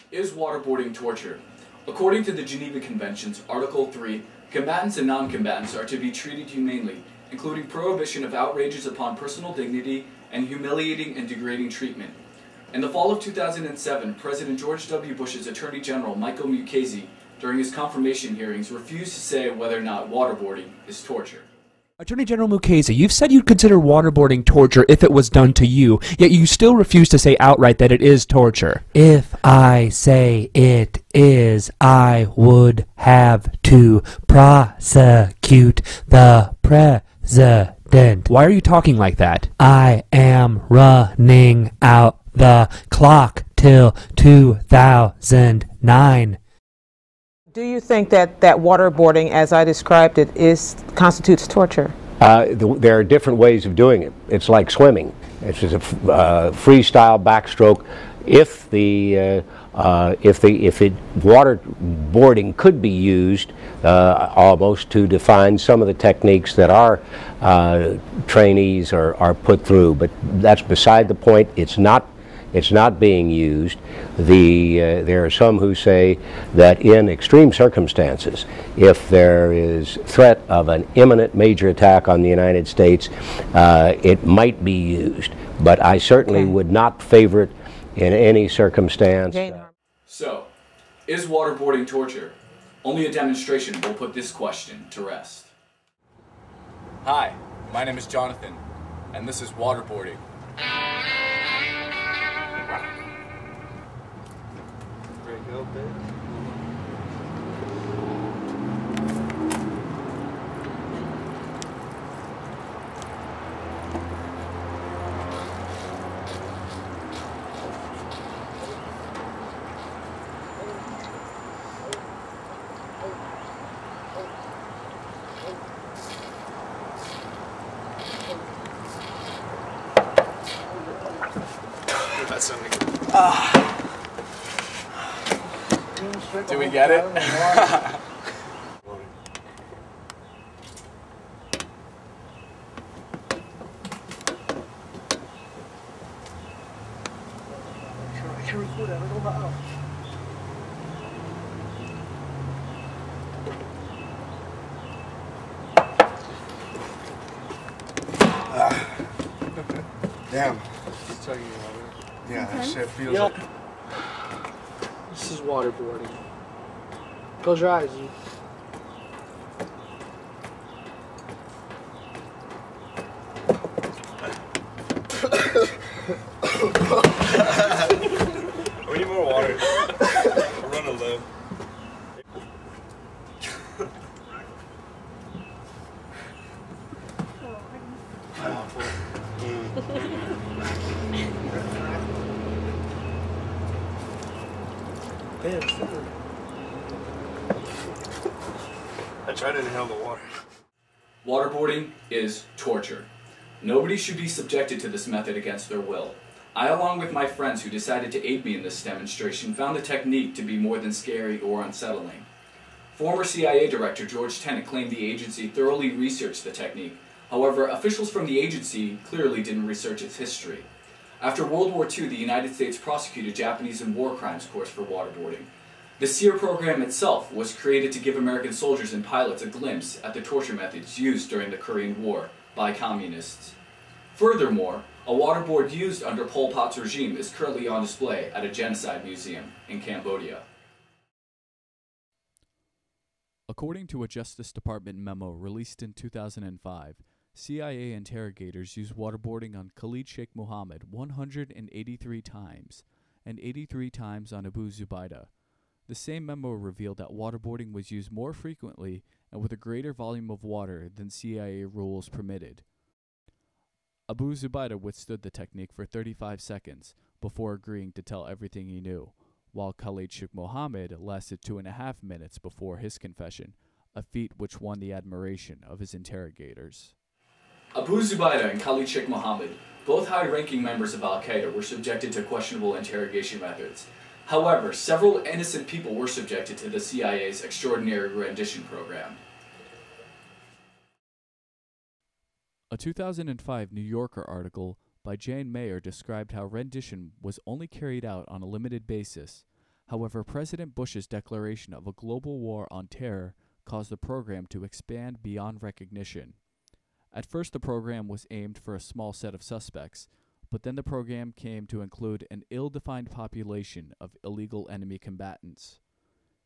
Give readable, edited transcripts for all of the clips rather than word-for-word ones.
Is waterboarding torture? According to the Geneva Conventions, Article 3, combatants and non-combatants are to be treated humanely, including prohibition of outrages upon personal dignity and humiliating and degrading treatment. In the fall of 2007, President George W. Bush's Attorney General Michael Mukasey, during his confirmation hearings, refused to say whether or not waterboarding is torture. Attorney General Mukasey, you've said you'd consider waterboarding torture if it was done to you, yet you still refuse to say outright that it is torture. If I say it is, I would have to prosecute the president. Why are you talking like that? I am running out the clock till 2009. Do you think that waterboarding, as I described it, constitutes torture? There are different ways of doing it. It's like swimming. It's just a freestyle backstroke. If waterboarding could be used almost to define some of the techniques that our trainees are put through, but that's beside the point. It's not being used. There are some who say that in extreme circumstances, if there is threat of an imminent major attack on the United States, it might be used. But I certainly would not favor it in any circumstance. So, is waterboarding torture? Only a demonstration will put this question to rest. Hi, my name is Jonathan, and this is waterboarding. That's something. Do we get it? Damn. Yeah, that shit feels like... This is waterboarding. Close your eyes, you. We need more water. We're running low. I tried to inhale the water. Waterboarding is torture. Nobody should be subjected to this method against their will. I, along with my friends who decided to aid me in this demonstration, found the technique to be more than scary or unsettling. Former CIA Director George Tenet claimed the agency thoroughly researched the technique. However, officials from the agency clearly didn't research its history. After World War II, the United States prosecuted Japanese and war crimes course for waterboarding. The SEER program itself was created to give American soldiers and pilots a glimpse at the torture methods used during the Korean War by communists. Furthermore, a waterboard used under Pol Pot's regime is currently on display at a genocide museum in Cambodia. According to a Justice Department memo released in 2005, CIA interrogators used waterboarding on Khalid Sheikh Mohammed 183 times, and 83 times on Abu Zubaydah. The same memo revealed that waterboarding was used more frequently and with a greater volume of water than CIA rules permitted. Abu Zubaydah withstood the technique for 35 seconds before agreeing to tell everything he knew, while Khalid Sheikh Mohammed lasted 2.5 minutes before his confession, a feat which won the admiration of his interrogators. Abu Zubaydah and Khalid Sheikh Mohammed, both high-ranking members of Al-Qaeda, were subjected to questionable interrogation methods. However, several innocent people were subjected to the CIA's extraordinary rendition program. A 2005 New Yorker article by Jane Mayer described how rendition was only carried out on a limited basis, However, President Bush's declaration of a global war on terror caused the program to expand beyond recognition. At first, the program was aimed for a small set of suspects, but then the program came to include an ill-defined population of illegal enemy combatants.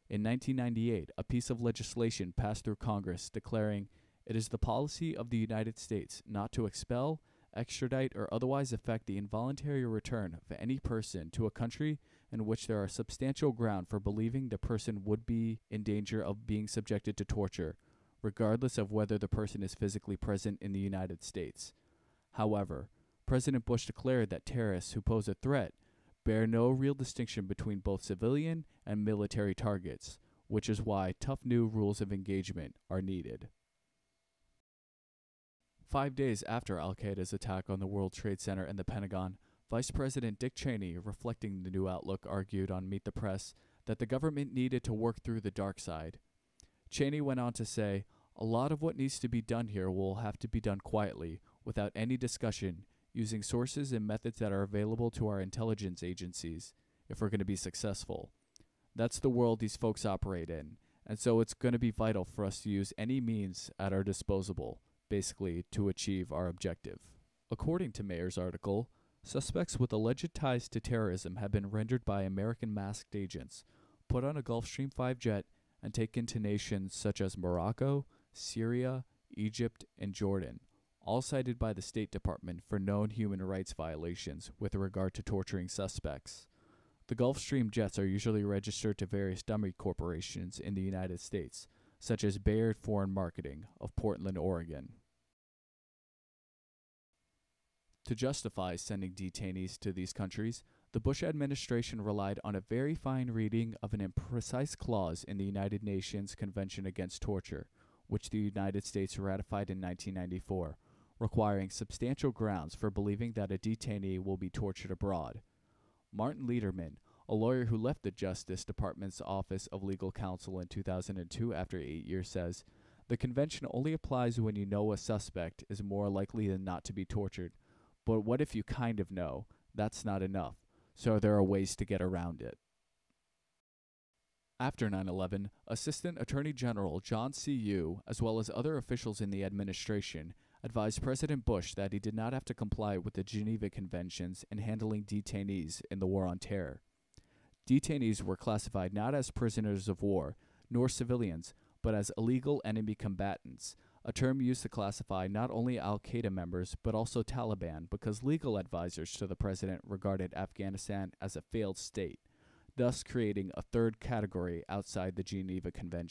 In 1998, a piece of legislation passed through Congress declaring it is the policy of the United States not to expel, extradite, or otherwise effect the involuntary return of any person to a country in which there are substantial ground for believing the person would be in danger of being subjected to torture, regardless of whether the person is physically present in the United States. However, President Bush declared that terrorists who pose a threat bear no real distinction between both civilian and military targets, which is why tough new rules of engagement are needed. 5 days after al-Qaeda's attack on the World Trade Center and the Pentagon, Vice President Dick Cheney, reflecting the new outlook, argued on Meet the Press that the government needed to work through the dark side. Cheney went on to say, "A lot of what needs to be done here will have to be done quietly, without any discussion, using sources and methods that are available to our intelligence agencies, if we're going to be successful. That's the world these folks operate in, and so it's going to be vital for us to use any means at our disposal, basically to achieve our objective." According to Mayer's article, suspects with alleged ties to terrorism have been rendered by American masked agents, put on a Gulfstream 5 jet, and taken to nations such as Morocco, Syria, Egypt, and Jordan, all cited by the State Department for known human rights violations with regard to torturing suspects. The Gulfstream jets are usually registered to various dummy corporations in the United States, such as Bayard Foreign Marketing of Portland, Oregon. To justify sending detainees to these countries, the Bush administration relied on a very fine reading of an imprecise clause in the United Nations Convention Against Torture, which the United States ratified in 1994, requiring substantial grounds for believing that a detainee will be tortured abroad. Martin Lederman, a lawyer who left the Justice Department's Office of Legal Counsel in 2002 after 8 years, says, "The convention only applies when you know a suspect is more likely than not to be tortured. But what if you kind of know? That's not enough. So there are ways to get around it." After 9/11, Assistant Attorney General John C. Yoo, as well as other officials in the administration, advised President Bush that he did not have to comply with the Geneva Conventions in handling detainees in the War on Terror. Detainees were classified not as prisoners of war, nor civilians, but as illegal enemy combatants, a term used to classify not only al-Qaeda members but also Taliban, because legal advisors to the president regarded Afghanistan as a failed state, thus creating a third category outside the Geneva Convention.